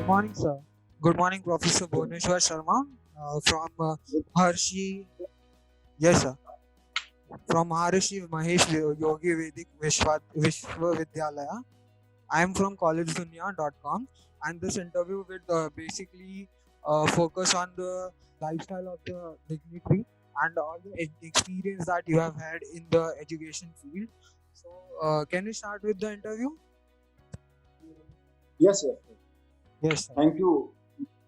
Morning, sir. Good morning, Professor Bhuneshwar Sharma from Harshi. Yes, sir. From Maharishi Mahesh Yogi Vedic Vishwavidyalaya. I am from collegedunya.com, and this interview will basically focus on the lifestyle of the dignitary and all the experience that you have had in the education field. So, can we start with the interview? Yes, yes. Yes. Yes, sir. Thank you,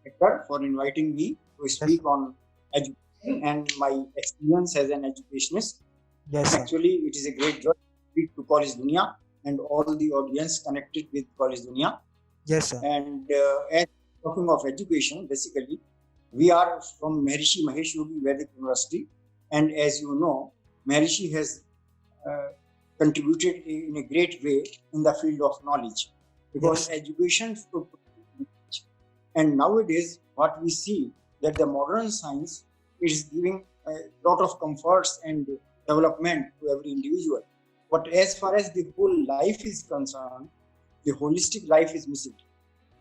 Hector, for inviting me to Yes, speak sir. on education and my experience as an educationist. Yes, sir. Actually, it is a great joy to speak to College Dunia and all the audience connected with College Dunia. Yes, sir. And as talking of education, basically, we are from Maharishi Mahesh Yogi Vedic University, and as you know, Maharishi has uh, contributed in a great way in the field of knowledge because Yes. education should. And nowadays, what we see that the modern science is giving a lot of comforts and development to every individual. But as far as the whole life is concerned, the holistic life is missing.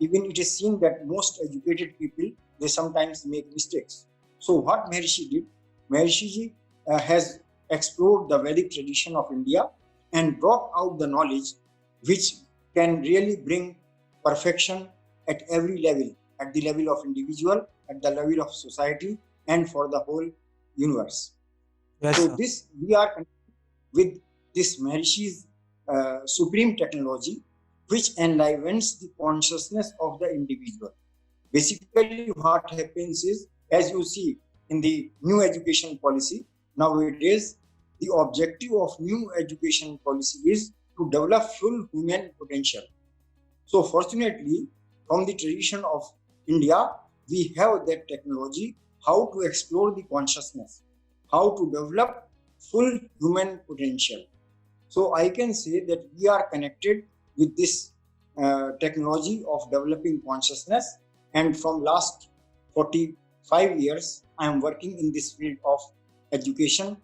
Even it is seen that most educated people they sometimes make mistakes. So what Maharishi did, Maharishi has explored the Vedic tradition of India and brought out the knowledge which can really bring perfection at every level, at the level of individual, at the level of society, and for the whole universe. Yes, So sir. this we are with this Maharishi's supreme technology, which enlivens the consciousness of the individual. Basically, what happens is, as you see in the new education policy nowadays, the objective of new education policy is to develop full human potential. So, fortunately, from the tradition of India, we have that technology how to explore the consciousness, how to develop full human potential. So, I can say that we are connected with this technology of developing consciousness. And from last 45 years, I am working in this field of education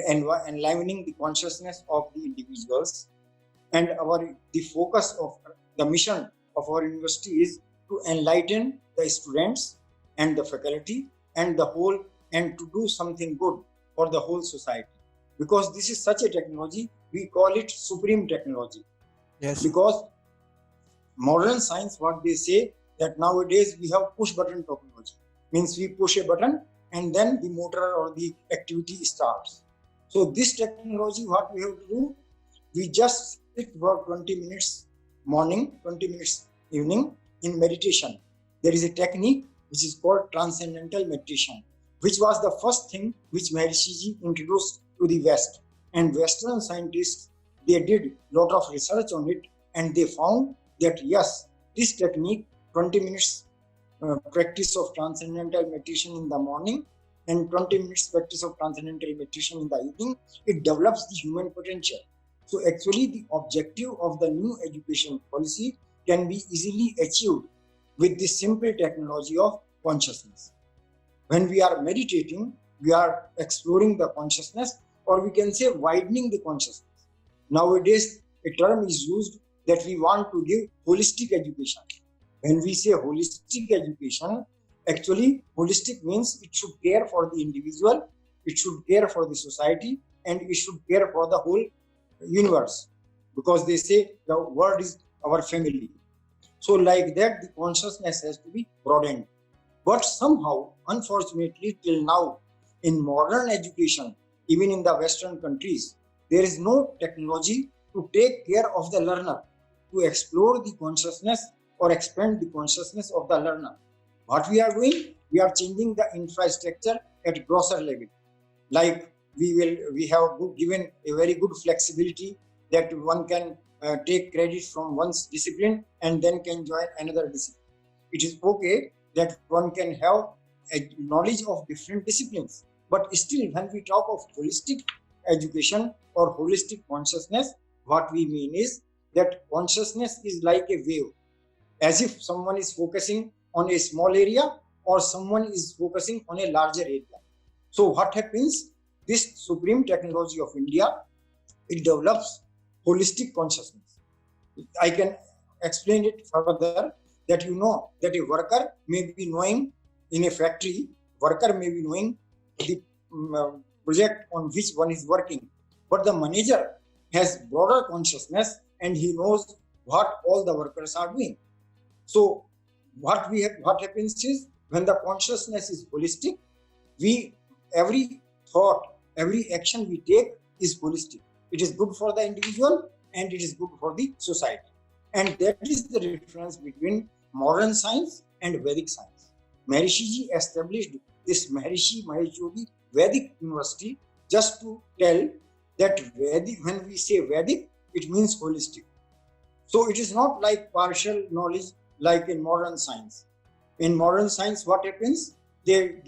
and enlivening the consciousness of the individuals and our the focus of the mission of our university is to enlighten the students and the faculty and the whole and to do something good for the whole society because this is such a technology we call it supreme technology Yes, sir. because modern science what they say that nowadays we have push button technology means we push a button and then the motor or the activity starts. So this technology what we have to do, we just sit for 20 minutes morning, 20 minutes evening in meditation. There is a technique which is called transcendental meditation, which was the first thing which Maharishi introduced to the West. And Western scientists, they did lot of research on it and they found that yes, this technique, 20 minutes practice of transcendental meditation in the morning and 20 minutes practice of transcendental meditation in the evening, it develops the human potential. So actually the objective of the new education policy can be easily achieved with this simple technology of consciousness. When we are meditating, we are exploring the consciousness or we can say widening the consciousness. Nowadays, a term is used that we want to give holistic education. When we say holistic education, actually holistic means it should care for the individual, it should care for the society, and it should care for the whole universe. Because they say the world is our family. So, like that, the consciousness has to be broadened. But somehow, unfortunately, till now, in modern education, even in the Western countries, there is no technology to take care of the learner, to explore the consciousness or expand the consciousness of the learner. What we are doing, we are changing the infrastructure at grosser level. Like we have given a very good flexibility that one can take credit from one's discipline and then can join another discipline. It is okay that one can have a knowledge of different disciplines, but still when we talk of holistic education or holistic consciousness, what we mean is that consciousness is like a wave, as if someone is focusing on a small area or someone is focusing on a larger area. So what happens, this supreme technology of India, it develops holistic consciousness. I can explain it further that you know that a worker may be knowing in a factory, worker may be knowing the project on which one is working, but the manager has broader consciousness and he knows what all the workers are doing. So what happens is, when the consciousness is holistic, every thought, every action we take is holistic. It is good for the individual and it is good for the society. And that is the difference between modern science and Vedic science. Maharishi Ji established this Maharishi Mahesh Yogi Vedic University just to tell that Vedic, when we say Vedic, it means holistic. So it is not like partial knowledge like in modern science. In modern science, what happens? They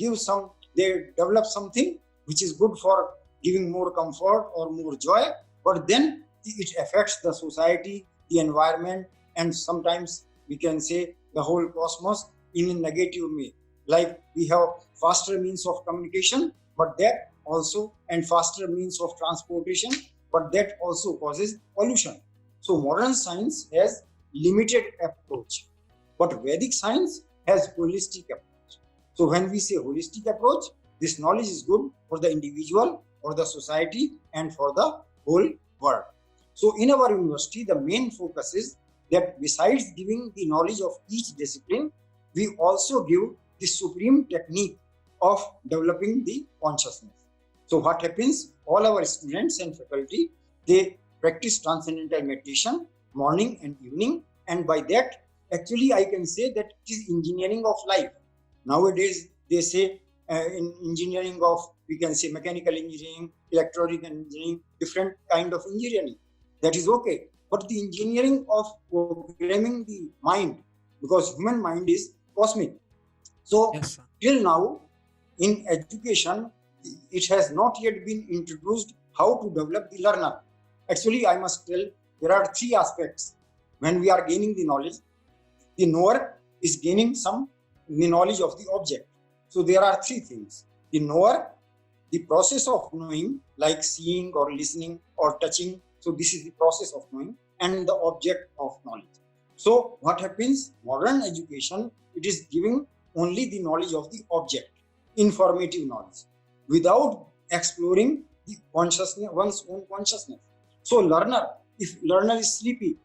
develop something which is good for giving more comfort or more joy, but then it affects the society, the environment, and sometimes we can say the whole cosmos in a negative way. Like we have faster means of communication, but that also, and faster means of transportation, but that also causes pollution. So modern science has limited approach, but Vedic science has holistic approach. So when we say holistic approach, this knowledge is good for the individual, for the society, and for the whole world. So in our university, the main focus is that besides giving the knowledge of each discipline, we also give the supreme technique of developing the consciousness. So what happens? All our students and faculty, they practice transcendental meditation morning and evening, and by that, actually I can say that it is engineering of life. Nowadays, they say in engineering of, we can say mechanical engineering, electronic engineering, different kind of engineering. That is okay. But the engineering of programming the mind, because human mind is cosmic. So Yes, sir. till now, in education, it has not yet been introduced how to develop the learner. Actually, I must tell, there are three aspects when we are gaining the knowledge. The knower is gaining the knowledge of the object. So there are three things: the knower, the process of knowing, like seeing or listening or touching. So this is the process of knowing, and the object of knowledge. So what happens? Modern education, it is giving only the knowledge of the object, informative knowledge, without exploring the consciousness, one's own consciousness. So if learner is sleepy,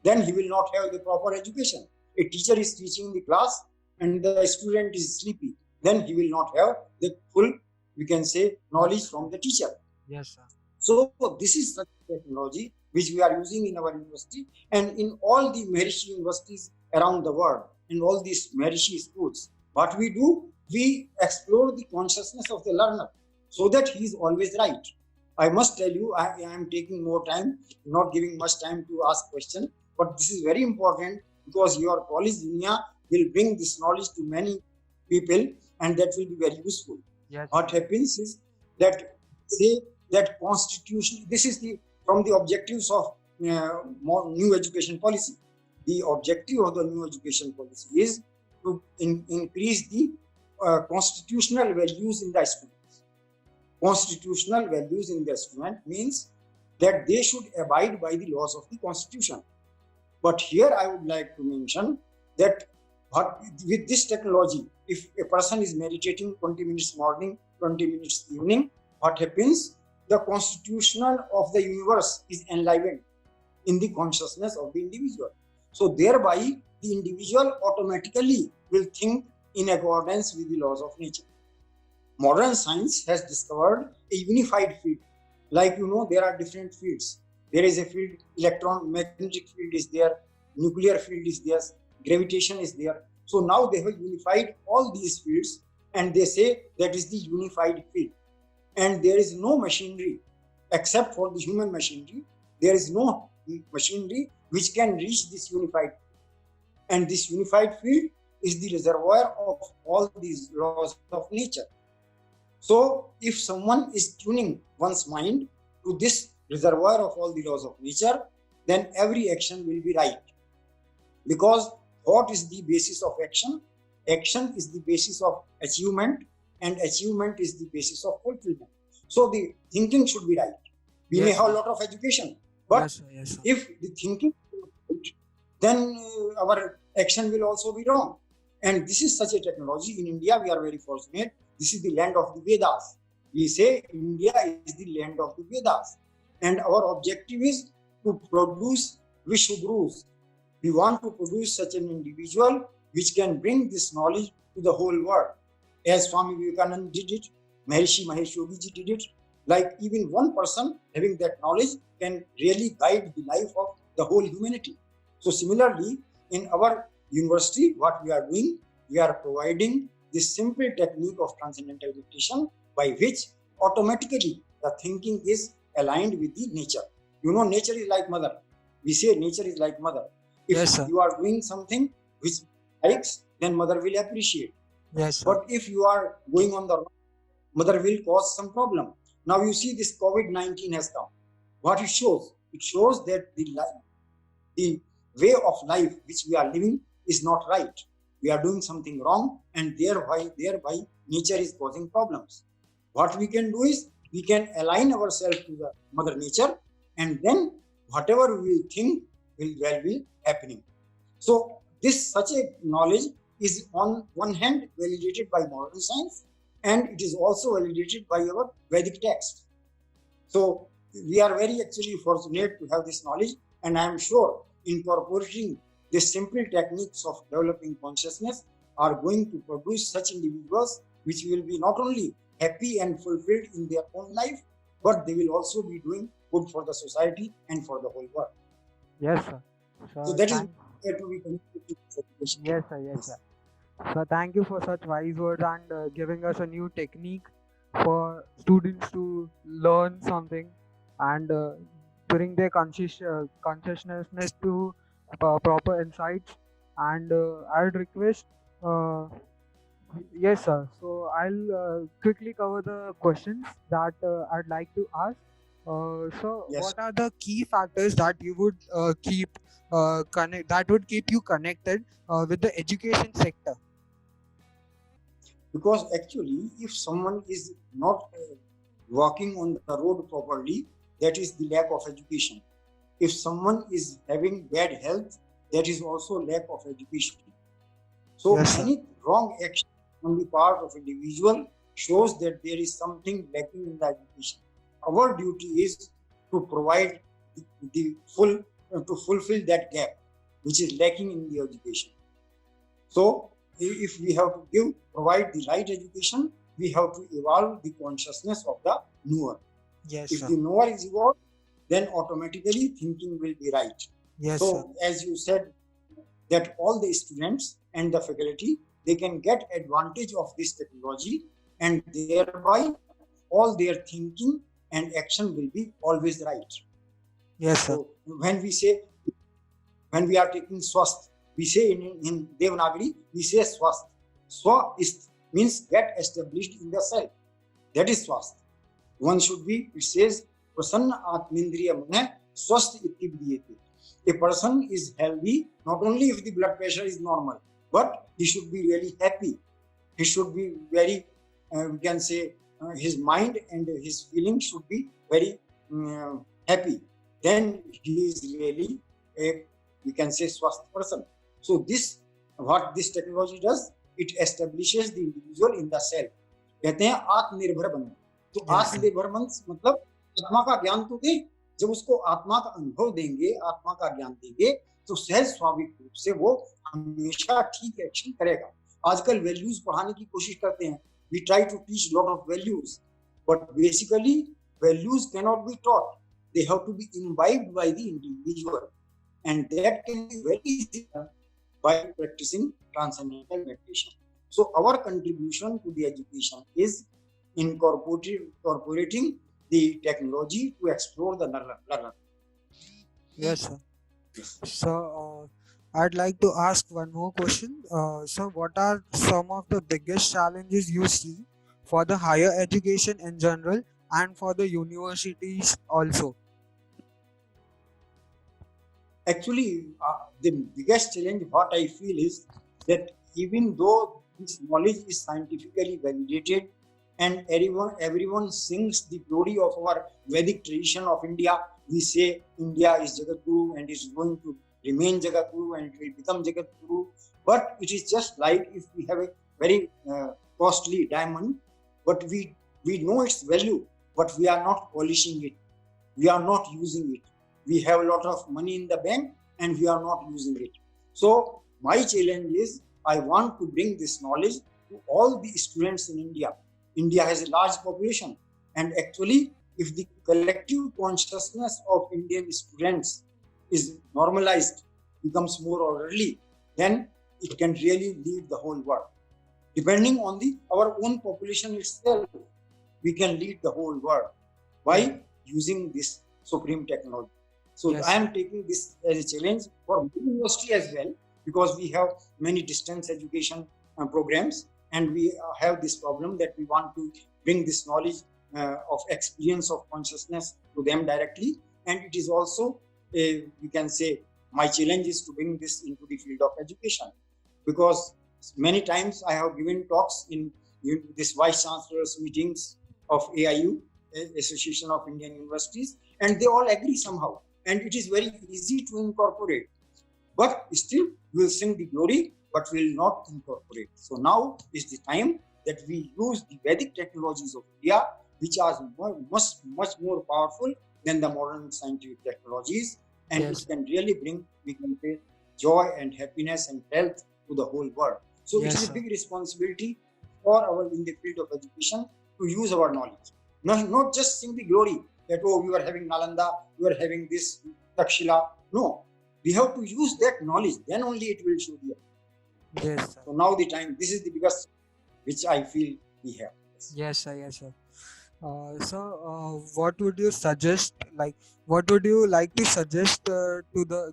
then he will not have the proper education. A teacher is teaching the class and the student is sleepy, then he will not have the full, we can say, knowledge from the teacher. Yes, sir. So this is such technology which we are using in our university and in all the Maharishi universities around the world, in all these Maharishi schools. What we do, we explore the consciousness of the learner so that he is always right. I must tell you, I am taking more time, not giving much time to ask questions, but this is very important because your college dunya will bring this knowledge to many people and that will be very useful. Yes. What happens is that, say, that constitution, this is from the objectives of new education policy. The objective of the new education policy is to increase the constitutional values in the students. Constitutional values in the student means that they should abide by the laws of the constitution. But here I would like to mention that with this technology, if a person is meditating 20 minutes morning, 20 minutes evening, what happens? The constitution of the universe is enlivened in the consciousness of the individual. So thereby, the individual automatically will think in accordance with the laws of nature. Modern science has discovered a unified field. Like, there are different fields. There is a field, electromagnetic field is there, nuclear field is there, gravitation is there. So now they have unified all these fields and they say that is the unified field. And there is no machinery except for the human machinery. There is no machinery which can reach this unified field. And this unified field is the reservoir of all these laws of nature. So if someone is tuning one's mind to this reservoir of all the laws of nature, then every action will be right. Because thought is the basis of action, action is the basis of achievement, and achievement is the basis of fulfillment. So the thinking should be right. We may have a lot of education, but Yes, sir. if the thinking is right, then our action will also be wrong. And this is such a technology. In India, we are very fortunate. This is the land of the Vedas. We say India is the land of the Vedas. And our objective is to produce Vishwagurus. We want to produce such an individual which can bring this knowledge to the whole world. As Swami Vivekananda did it, Maharishi Mahesh Yogi ji did it. Like even one person having that knowledge can really guide the life of the whole humanity. So similarly, in our university, what we are doing, we are providing this simple technique of transcendental meditation by which automatically the thinking is aligned with the nature. You know, nature is like mother. We say nature is like mother. If Yes, sir. you are doing something which likes, then mother will appreciate. Yes, sir. But if you are going on the wrong, mother will cause some problem. Now you see this COVID-19 has come. What it shows? It shows that the way of life which we are living is not right. We are doing something wrong, and thereby nature is causing problems. What we can do is we can align ourselves to the mother nature, and then whatever we think will be happening. So this such a knowledge is on one hand validated by modern science, and it is also validated by our Vedic text. So we are very actually fortunate to have this knowledge, and I am sure incorporating these simple techniques of developing consciousness are going to produce such individuals which will be not only happy and fulfilled in their own life, but they will also be doing good for the society and for the whole world. Yes, sir. So So that is thank. where to be connected to education. Yes, sir. Yes, sir. So thank you for such wise words and giving us a new technique for students to learn something and bring their consciousness to proper insights. And I would request, uh, yes, sir. So I'll quickly cover the questions that I'd like to ask. So, Yes. what are the key factors that you would keep connect that would keep you connected with the education sector? Because actually, if someone is not walking on the road properly, that is the lack of education. If someone is having bad health, that is also lack of education. So Yes, sir. any wrong action on the part of individual shows that there is something lacking in the education. Our duty is to provide the full to fulfill that gap which is lacking in the education. So if we have to provide the right education, we have to evolve the consciousness of the knower. Yes, If sir. the knower is evolved, then automatically thinking will be right. Yes, sir. So as you said, that all the students and the faculty, they can get advantage of this technology, and thereby all their thinking and action will be always right. Yes, sir. So when we are taking swast, we say in Devanagari, we say swast. Swa is means get established in the self. That is swast. One should be, it says, prasanna atmindriya mana swast iti vidiyate. A person is healthy not only if the blood pressure is normal, but he should be really happy. He should be very, we can say, his mind and his feelings should be very happy. Then he is really a, we can say, swast person. So this, what this technology does, it establishes the individual in the self. कहते हैं आत्मनिर्भर बनना. तो Yes, sir. आत्मनिर्भर मतलब आत्मा का ज्ञान तो दे. जब उसको आत्मा का अनुभव देंगे, आत्मा का ज्ञान देंगे, तो सहज स्वाभाविक रूप से वो हमेशा ठीक एक्शन करेगा. आजकल वैल्यूज पढ़ाने की कोशिश करते हैं. We try to teach lot of values, but basically values cannot be taught. They have to be imbibed by the individual, and that can be very easy by practicing transcendental meditation. So our contribution to the education is incorporating the technology to explore the learner. Yes, sir. So, I'd like to ask one more question. So, what are some of the biggest challenges you see for the higher education in general and for the universities also? Actually, the biggest challenge what I feel is that even though this knowledge is scientifically validated and everyone sings the glory of our Vedic tradition of India, we say India is Jagadguru and is going to remain Jagatguru and it will become Jagatguru. But it is just like if we have a very costly diamond, but we know its value, but we are not polishing it. We are not using it. We have a lot of money in the bank and we are not using it. So my challenge is I want to bring this knowledge to all the students in India. India has a large population, and actually, if the collective consciousness of Indian students is normalized, becomes more orderly, then it can really lead the whole world. Depending on our own population itself, we can lead the whole world by using this supreme technology. So Yes. I am taking this as a challenge for university as well, because we have many distance education programs, and we have this problem that we want to bring this knowledge of experience of consciousness to them directly. And it is also, we can say, my challenge is to bring this into the field of education, because many times I have given talks in this vice chancellors meetings of AIU, Association of Indian Universities, and they all agree somehow, and it is very easy to incorporate. But still, we will sing the glory, but we will not incorporate. So now is the time that we use the Vedic technologies of India, which are much more powerful than the modern scientific technologies, and Yes. it can really bring, we can say, joy and happiness and health to the whole world. So Yes, it is a sir. big responsibility for our in the field of education to use our knowledge, not just sing the glory that, oh, we are having Nalanda, we are having this Takshila. No, we have to use that knowledge, then only it will show the. Yes, sir. So now the time, this is the biggest which I feel we have. Yes, sir. Yes, sir. So, what would you suggest? Like, what would you like to suggest to the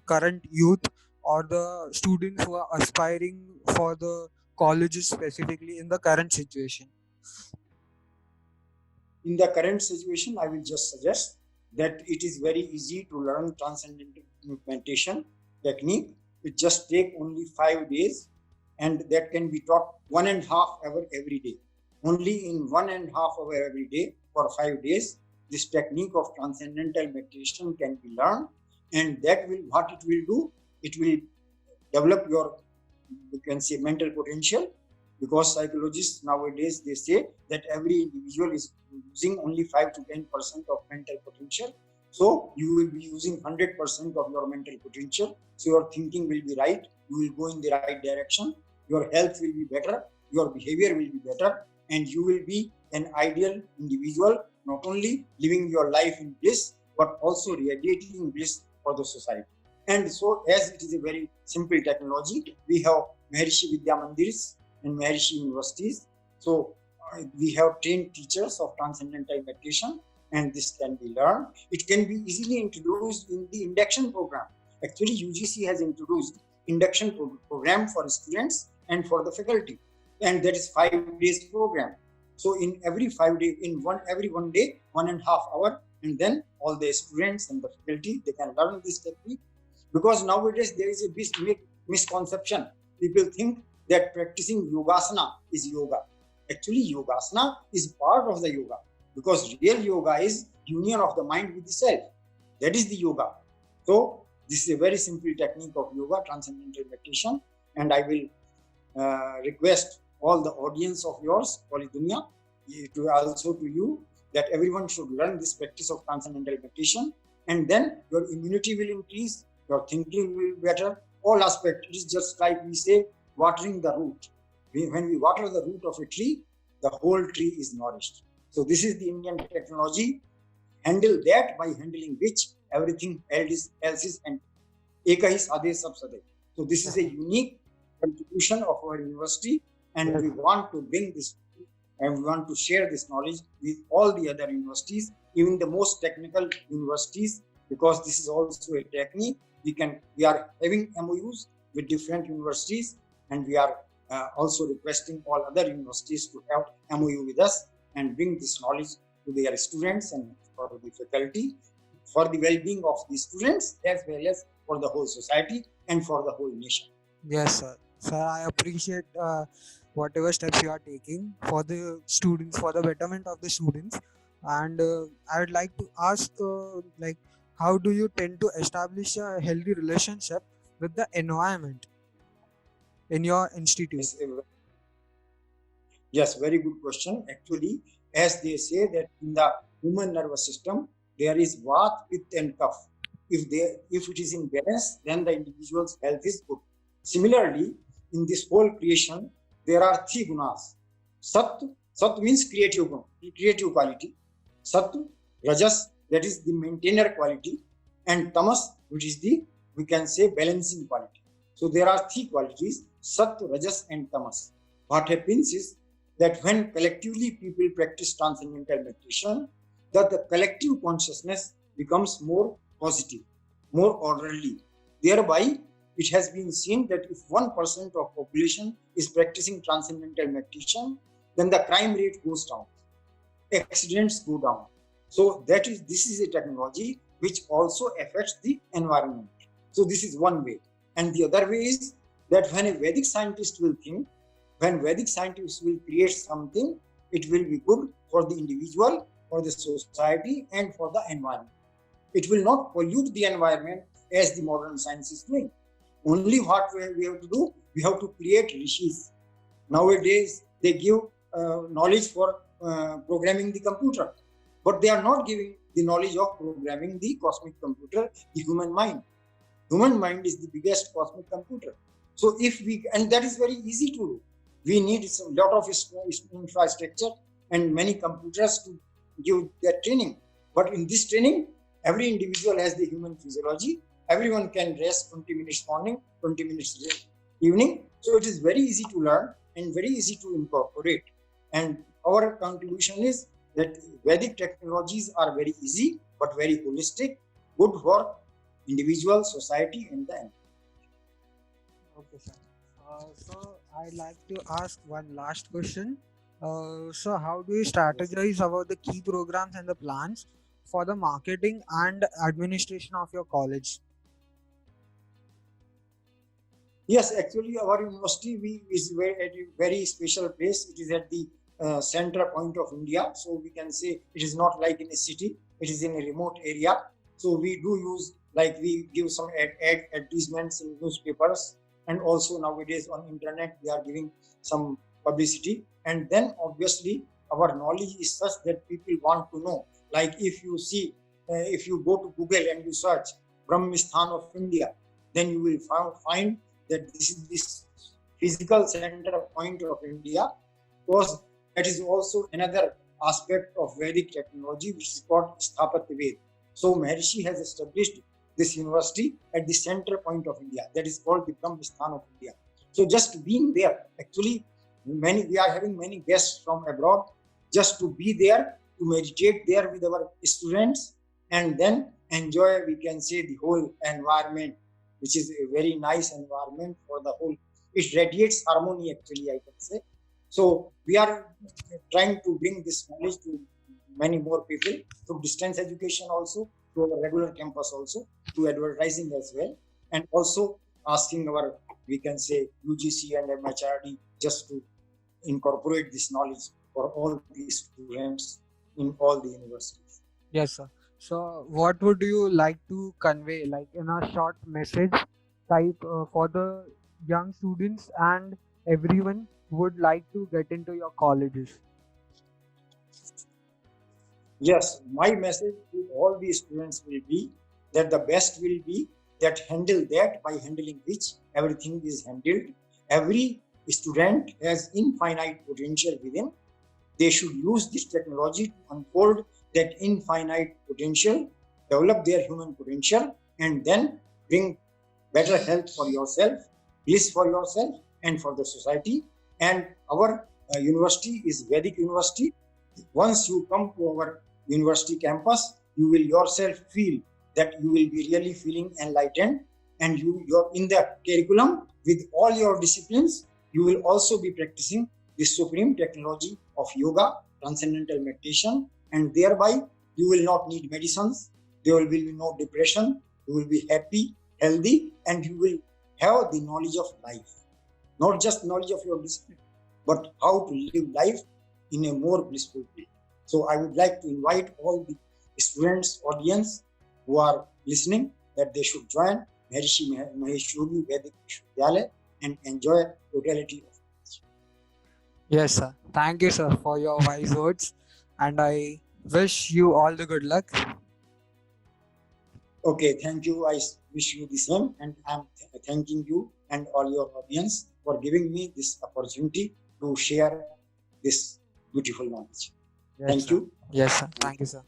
current youth or the students who are aspiring for the colleges specifically in the current situation? In the current situation, I will just suggest that it is very easy to learn transcendental implementation technique. It just take only 5 days, and that can be taught 1.5 hour every day. Only in 1.5 hour every day for 5 days, this technique of transcendental meditation can be learned, and that will, what it will do, it will develop your, you can say, mental potential, because psychologists nowadays, they say that every individual is using only 5 to 10% of mental potential. So you will be using 100% of your mental potential. So your thinking will be right. You will go in the right direction. Your health will be better. Your behavior will be better. And you will be an ideal individual, not only living your life in bliss, but also radiating bliss for the society. And so, as it is a very simple technology, we have Maharishi Vidya Mandirs and Maharishi universities. So we have trained teachers of transcendental meditation, and this can be learned. It can be easily introduced in the induction program. Actually, UGC has introduced induction program for students and for the faculty, and that is 5 days program. So in every 5 days, every 1 day, 1.5 hour, and then all the students and the faculty, they can learn this technique. Because nowadays there is a big misconception. People think that practicing yogasana is yoga. Actually, yogasana is part of the yoga, because real yoga is union of the mind with the self. That is the yoga. So this is a very simple technique of yoga, transcendental meditation, and I will request all the audience of yours, Polydunya, to also to you, that everyone should learn this practice of transcendental meditation, and then your immunity will increase, your thinking will be better, all aspects. It is just like we say, watering the root. When we water the root of a tree, the whole tree is nourished. So this is the Indian technology. Handle that, by handling which everything else is and eka hi sadhe sab sadhe. So this is a unique contribution of our university, and we want to bring this, and we want to share this knowledge with all the other universities, even the most technical universities, because this is also a technique. We are having MOUs with different universities, and we are also requesting all other universities to have MOU with us and bring this knowledge to their students and for the faculty, for the well-being of the students as well as for the whole society and for the whole nation. Yes, sir. Sir, I appreciate whatever steps you are taking for the students, for the betterment of the students. And I would like to ask, like, how do you tend to establish a healthy relationship with the environment in your institute? Yes, yes, very good question. Actually, as they say that in the human nervous system, there is Vat, Pitta, and Kapha. If it is in balance, then the individual's health is good. Similarly, in this whole creation, there are three gunas. Sat means creative quality. Sat, Rajas, that is the maintainer quality, and Tamas, which is the, we can say, balancing quality. So there are three qualities: Sat, Rajas, and Tamas. What happens is that when collectively people practice transcendental meditation, that the collective consciousness becomes more positive, more orderly. Thereby, it has been seen that if 1% of population is practicing transcendental meditation, then the crime rate goes down, accidents go down. So this is a technology which also affects the environment. So this is one way. And the other way is that when a Vedic scientist will think, when Vedic scientists will create something, it will be good for the individual, for the society, and for the environment. It will not pollute the environment as the modern science is doing. Only what we have to do, we have to create rishis. Nowadays, they give knowledge for programming the computer, but they are not giving the knowledge of programming the cosmic computer, the human mind. Human mind is the biggest cosmic computer. So if we, and that is very easy to do. We need a lot of infrastructure and many computers to give that training. But in this training, every individual has the human physiology. Everyone can rest 20 minutes morning, 20 minutes evening. So it is very easy to learn and very easy to incorporate. And our contribution is that Vedic technologies are very easy, but very holistic, good for individual, society, and the environment. Okay, sir. So I'd like to ask one last question. So how do you strategize about the key programs and the plans for the marketing and administration of your college? Yes, actually, our university is at a very special place. It is at the center point of India, so we can say it is not like in a city. It is in a remote area. So we do use, like, we give some advertisements in newspapers, and also nowadays on internet we are giving some publicity. And then obviously our knowledge is such that people want to know. Like if you see, if you go to Google and you search Brahmisthan of India, then you will find that this is this physical center point of India, because that is also another aspect of Vedic technology, which is called Sthapatya Ved. So Maharishi has established this university at the center point of India, that is called the Brahmisthan of India. So just being there, actually, we are having many guests from abroad. Just to be there, to meditate there with our students, and then enjoy, we can say, the whole environment, which is a very nice environment for the whole. It radiates harmony, actually, I can say. So we are trying to bring this knowledge to many more people through distance education, also to our regular campus, also to advertising as well, and also asking our, we can say, UGC and MHRD just to incorporate this knowledge for all the students in all the universities. Yes, sir. So what would you like to convey, like in a short message type, for the young students and everyone who would like to get into your colleges? Yes, my message to all the students will be that the best will be that handle that, by handling which everything is handled. Every student has infinite potential within. They should use this technology to unfold that infinite potential, develop their human potential, and then bring better health for yourself, bliss for yourself, and for the society. And our university is Vedic University. Once you come to our university campus, you will yourself feel that you will be really feeling enlightened, and you're in the curriculum with all your disciplines. You will also be practicing the supreme technology of yoga, transcendental meditation, and thereby you will not need medicines. There will be no depression. You will be happy, healthy, and you will have the knowledge of life. Not just knowledge of your discipline, but how to live life in a more blissful way. So I would like to invite all the students, audience who are listening that they should join Maharishi Mahesh Yogi Vedic Vishwavidyalaya and enjoy totality of knowledge. Yes, sir. Thank you, sir, for your wise words, and I wish you all the good luck. Okay, thank you. I wish you the same, and I'm thanking you and all your audience for giving me this opportunity to share this beautiful knowledge. Yes, Thank sir. you. Yes, sir. Thank you, sir.